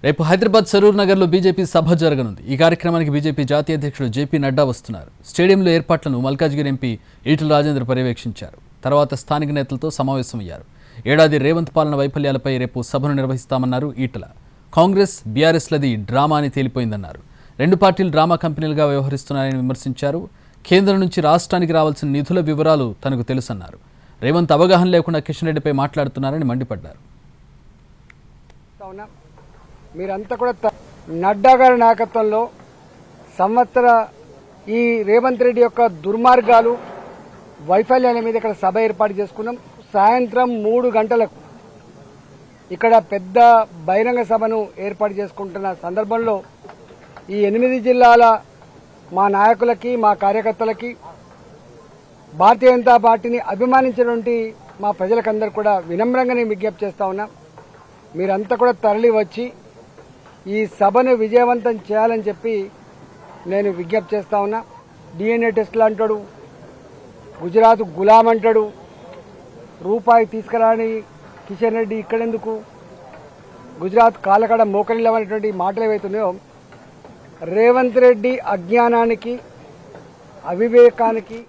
రేపు హైదరాబాద్ సరూర్ నగర్లో బీజేపీ సభ జరగనుంది. ఈ కార్యక్రమానికి బీజేపీ జాతీయ అధ్యక్షుడు జేపీ నడ్డా వస్తున్నారు. స్టేడియంలో ఏర్పాట్లను మల్కాజ్గిరి ఎంపీ ఈటెల రాజేందర్ పర్యవేక్షించారు. తర్వాత స్థానిక నేతలతో సమావేశమయ్యారు. ఏడాది రేవంత్ పాలన వైఫల్యాలపై రేపు సభను నిర్వహిస్తామన్నారు ఈటెల. కాంగ్రెస్ బీఆర్ఎస్లది డ్రామా అని తేలిపోయిందన్నారు. రెండు పార్టీలు డ్రామా కంపెనీలుగా వ్యవహరిస్తున్నారని విమర్శించారు. కేంద్రం నుంచి రాష్ట్రానికి రావాల్సిన నిధుల వివరాలు తనకు తెలుసన్నారు. రేవంత్ అవగాహన లేకుండా కిషన్ రెడ్డిపై మాట్లాడుతున్నారని మండిపడ్డారు. మీరంతా కూడా నడ్డా గారి నాయకత్వంలో సంవత్సర ఈ రేవంత్ రెడ్డి యొక్క దుర్మార్గాలు వైఫల్యాల మీద ఇక్కడ సభ ఏర్పాటు చేసుకున్నాం. సాయంత్రం 3 గంటలకు ఇక్కడ పెద్ద బహిరంగ సభను ఏర్పాటు చేసుకుంటున్న సందర్భంలో ఈ 8 జిల్లాల మా నాయకులకి, మా కార్యకర్తలకి, భారతీయ జనతా పార్టీని అభిమానించినటువంటి మా ప్రజలకందరూ కూడా వినమ్రంగానే విజ్ఞప్తి చేస్తా ఉన్నా. మీరంతా కూడా తరలి వచ్చి ఈ సభను విజయవంతం చేయాలని చెప్పి నేను విజ్ఞప్తి చేస్తా ఉన్నా. DNA టెస్టులు అంటాడు, గుజరాత్ గులాం అంటాడు, రూపాయి తీసుకురాని కిషన్ రెడ్డి ఇక్కడెందుకు, గుజరాత్ కాలకడ మోకరిల్లవనేటువంటి మాటలు ఏవైతున్నాయో రేవంత్ రెడ్డి అజ్ఞానానికి, అవివేకానికి